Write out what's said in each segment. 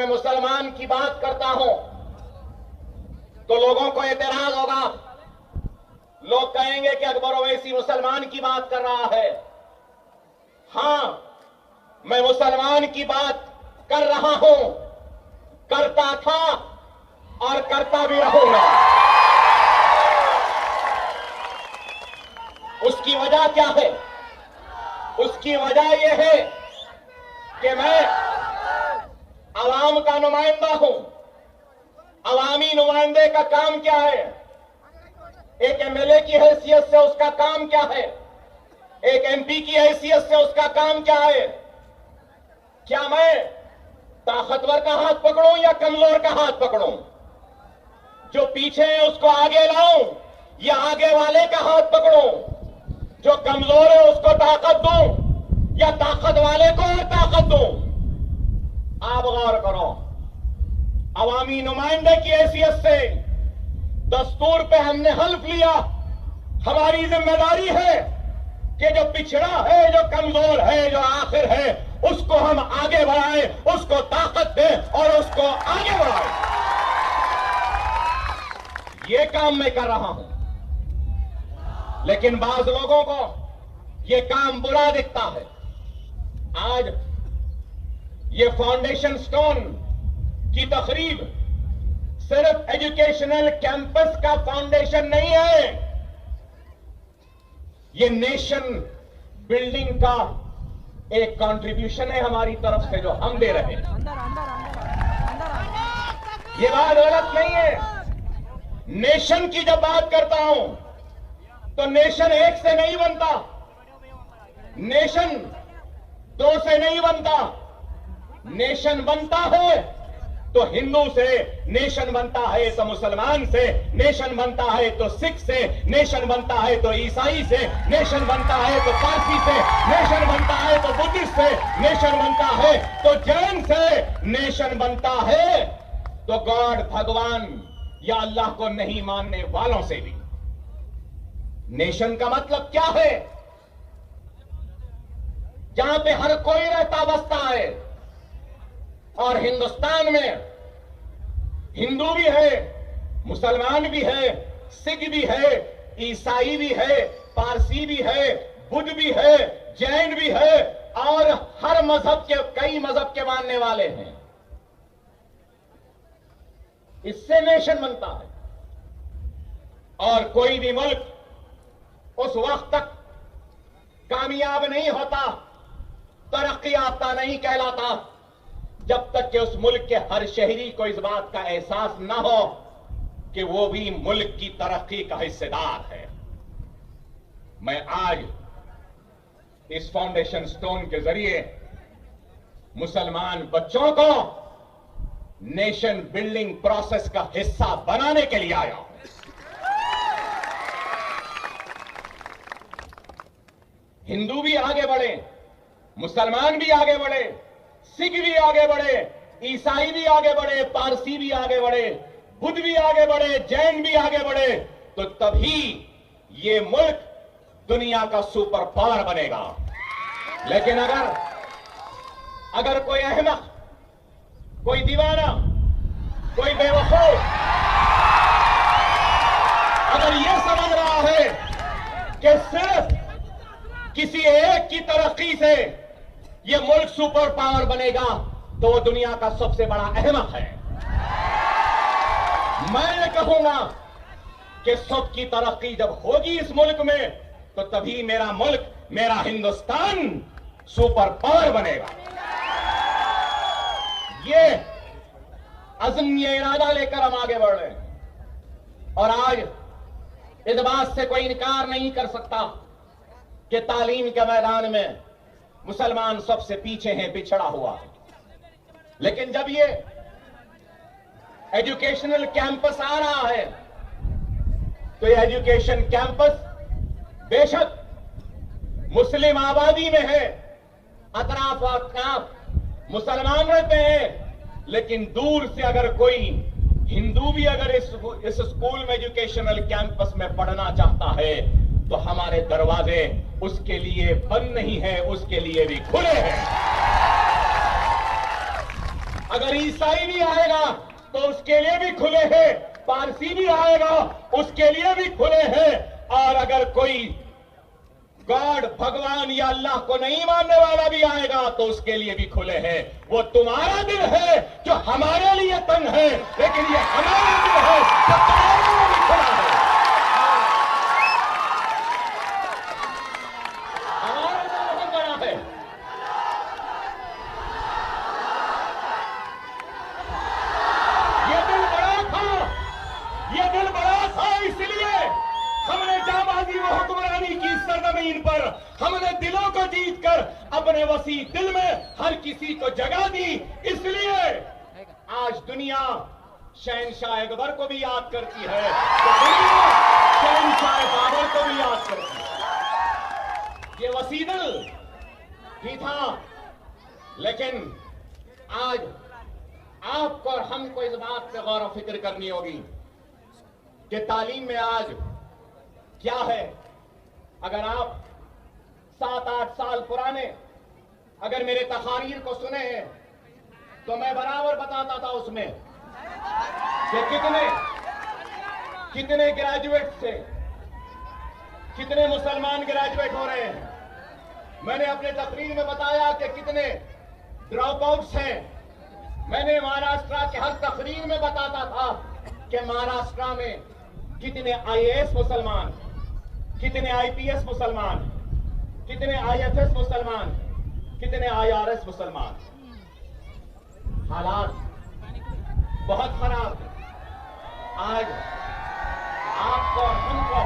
मैं मुसलमान की बात करता हूं तो लोगों को एतराज होगा। लोग कहेंगे कि अकबर ओवैसी मुसलमान की बात कर रहा है। हां, मैं मुसलमान की बात कर रहा हूं, करता था और करता भी रहूंगा। उसकी वजह क्या है? उसकी वजह यह है कि मैं अवाम का नुमाइंदा हूं। अवामी नुमाइंदे का काम क्या है? एक एमएलए की हैसियत से उसका काम क्या है? एक एमपी की हैसियत से उसका काम क्या है? क्या मैं ताकतवर का हाथ पकड़ूं या कमजोर का हाथ पकड़ूं? जो पीछे है उसको आगे लाऊं या आगे वाले का हाथ पकड़ूं? जो कमजोर है उसको ताकत दूं या ताकत वाले को और ताकत दूं? आप गौर करो। अवामी नुमाइंदे की हैसियत से दस्तूर पे हमने हल्फ लिया। हमारी जिम्मेदारी है कि जो पिछड़ा है, जो कमजोर है, जो आखिर है, उसको हम आगे बढ़ाएं, उसको ताकत दें और उसको आगे बढ़ाएं। ये काम मैं कर रहा हूं। लेकिन बाज लोगों को ये काम बुरा दिखता है। आज ये फाउंडेशन स्टोन की तकरीब सिर्फ एजुकेशनल कैंपस का फाउंडेशन नहीं है, ये नेशन बिल्डिंग का एक कंट्रीब्यूशन है हमारी तरफ से जो हम दे रहे हैं। ये बात गलत नहीं है। नेशन की जब बात करता हूं तो नेशन एक से नहीं बनता, नेशन दो से नहीं बनता। नेशन बनता है तो हिंदू से, नेशन बनता है तो मुसलमान से, नेशन बनता है तो सिख से, नेशन बनता है तो ईसाई से, नेशन बनता है तो पारसी से, नेशन बनता है तो बुद्धिस्ट से, नेशन बनता है तो जैन से, नेशन बनता है तो गॉड, भगवान या अल्लाह को नहीं मानने वालों से भी। नेशन का मतलब क्या है? जहां पे हर कोई रहता बसता है। और हिंदुस्तान में हिंदू भी है, मुसलमान भी है, सिख भी है, ईसाई भी है, पारसी भी है, बुद्ध भी है, जैन भी है और हर मजहब के, कई मजहब के मानने वाले हैं। इससे नेशन बनता है। और कोई भी मुल्क उस वक्त तक कामयाब नहीं होता, तरक्की याफ्ता नहीं कहलाता, जब तक कि उस मुल्क के हर शहरी को इस बात का एहसास न हो कि वो भी मुल्क की तरक्की का हिस्सेदार है। मैं आज इस फाउंडेशन स्टोन के जरिए मुसलमान बच्चों को नेशन बिल्डिंग प्रोसेस का हिस्सा बनाने के लिए आया हूं। हिंदू भी आगे बढ़े, मुसलमान भी आगे बढ़े, सिख भी आगे बढ़े, ईसाई भी आगे बढ़े, पारसी भी आगे बढ़े, बुद्ध भी आगे बढ़े, जैन भी आगे बढ़े, तो तभी ये मुल्क दुनिया का सुपर पावर बनेगा। लेकिन अगर कोई अहमक, कोई दीवाना, कोई बेवकूफ अगर ये समझ रहा है कि सिर्फ किसी एक की तरक्की से यह मुल्क सुपर पावर बनेगा, तो वो दुनिया का सबसे बड़ा अहमक है। मैं ये कहूंगा कि सबकी तरक्की जब होगी इस मुल्क में, तो तभी मेरा मुल्क, मेरा हिंदुस्तान सुपर पावर बनेगा। ये अज़्म, ये इरादा लेकर हम आगे बढ़ रहे हैं। और आज इस बात से कोई इनकार नहीं कर सकता कि तालीम के मैदान में मुसलमान सबसे पीछे हैं, पिछड़ा हुआ है। लेकिन जब ये एजुकेशनल कैंपस आ रहा है, तो ये एजुकेशन कैंपस बेशक मुस्लिम आबादी में है, अतराफ अतराफ मुसलमान रहते हैं, लेकिन दूर से अगर कोई हिंदू भी अगर इस स्कूल में, एजुकेशनल कैंपस में पढ़ना चाहता है, तो हमारे दरवाजे उसके लिए बंद नहीं है, उसके लिए भी खुले हैं। अगर ईसाई भी आएगा तो उसके लिए भी खुले हैं, पारसी भी आएगा उसके लिए भी खुले हैं, और अगर कोई गॉड भगवान या अल्लाह को नहीं मानने वाला भी आएगा तो उसके लिए भी खुले हैं। वो तुम्हारा दिल है जो हमारे लिए तंग है, लेकिन ये हमारा दिल है जो तुम्हारे लिए भी खुला है। हमारा दिल बहुत बड़ा है। ये दिल बड़ा था, ये दिल बड़ा था, इसलिए हमने जाबाजी व हुक्मरानी की सरजमीन पर हमने दिलों को जीतकर अपने वसी दिल में हर किसी को जगह दी। इसलिए आज दुनिया शहनशाह अकबर को भी याद करती है, तो दुनिया शहनशाह बाबर को भी याद करती है। ये वसी दिल ही था, लेकिन आज आपको और हमको इस बात पे गौर व फिक्र करनी होगी कि तालीम में आज क्या है। अगर आप 7-8 साल पुराने अगर मेरे तकारीर को सुने हैं तो मैं बराबर बताता था उसमें कि कितने ग्रेजुएट से कितने मुसलमान ग्रेजुएट हो रहे हैं। मैंने अपने तकरीर में बताया कि कितने ड्रॉप आउट्स हैं। मैंने महाराष्ट्र के हर तकरीर में बताता था कि महाराष्ट्र में कितने आईएएस मुसलमान, कितने आईपीएस मुसलमान, कितने आईएफएस मुसलमान, कितने आईआरएस मुसलमान। हालात बहुत खराब है। आज आपको और हमको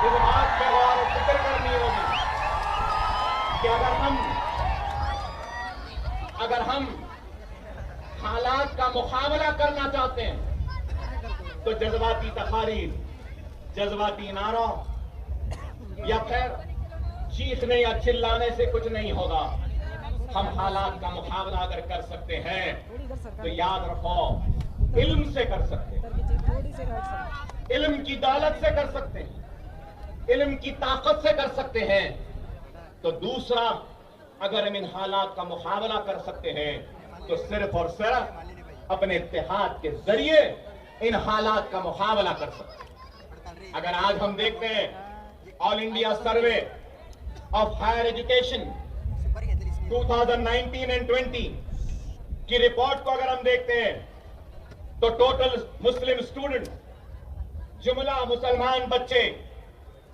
इस बात पे गौर और फिक्र करनी होगी कि अगर हम हालात का मुकाबला करना चाहते हैं तो जज्बाती तकारीर, जज्बाती नारों या फिर चीखने या चिल्लाने से कुछ नहीं होगा। हम हालात का मुकाबला अगर कर सकते हैं तो याद रखो, इल्म से कर सकते हैं, इल्म की दौलत से कर सकते हैं, इल्म की ताकत से कर सकते हैं। तो दूसरा, अगर हम इन हालात का मुकाबला कर सकते हैं तो सिर्फ और सिर्फ अपने इत्तेहाद के जरिए इन हालात का मुकाबला कर सकते हैं। अगर आज हम देखते हैं all India survey of higher education 2019 and 20 की रिपोर्ट को अगर हम देखते हैं तो टोटल मुस्लिम स्टूडेंट, जुमला मुसलमान बच्चे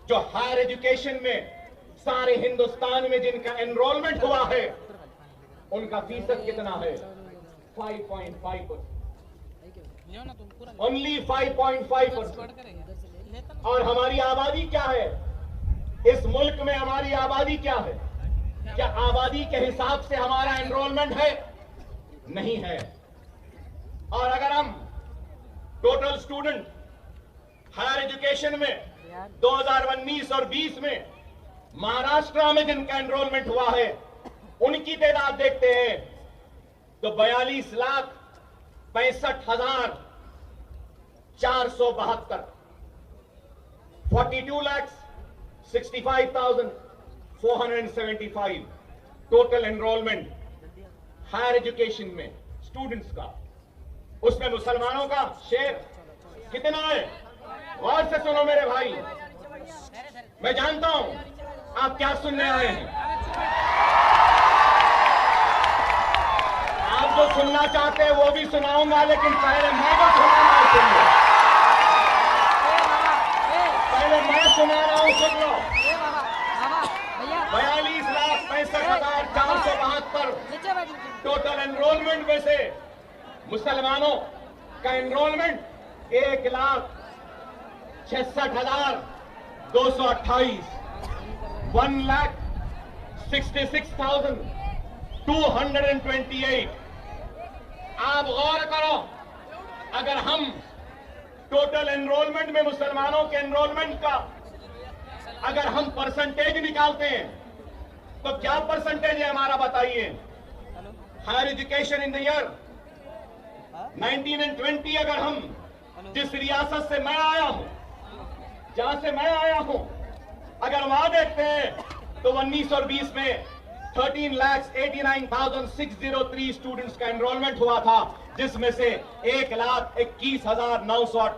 जो हायर एजुकेशन में सारे हिंदुस्तान में जिनका एनरोलमेंट हुआ है, उनका फीसद कितना है? 5.5%, ओनली 5.5%। और हमारी आबादी क्या है इस मुल्क में? हमारी आबादी क्या है? क्या आबादी के हिसाब से हमारा एनरोलमेंट है? नहीं है। और अगर हम टोटल स्टूडेंट हायर एजुकेशन में 2019 और 20 में महाराष्ट्र में जिनका एनरोलमेंट हुआ है उनकी तादाद देखते हैं तो 42,65,472, 42,65,475 टोटल एनरोलमेंट हायर एजुकेशन में स्टूडेंट्स का। उसमें मुसलमानों का शेयर कितना है? गौर से सुनो मेरे भाई, मैं जानता हूं आप क्या सुनने आए हैं। आप जो सुनना चाहते हैं वो भी सुनाऊंगा, लेकिन पहले मैं जो सुनाना है सुन लो। पहले मैं सुना रहा हूं, सुन लो। 42,65,472 टोटल एनरोलमेंट में से मुसलमानों का एनरोलमेंट 1,66,228, 1,66,228। आप गौर करो, अगर हम टोटल एनरोलमेंट में मुसलमानों के एनरोलमेंट का अगर हम परसेंटेज निकालते हैं तो क्या परसेंटेज है हमारा, बताइए। Higher education in the year 19 and 20 अगर हम जिस रियासत से मैं आया हूं, जहां से मैं आया हूं, अगर वहां देखते हैं तो 19 और 20 में 13,89,603 स्टूडेंट्स का एनरोलमेंट हुआ था, जिसमें से 1,21,900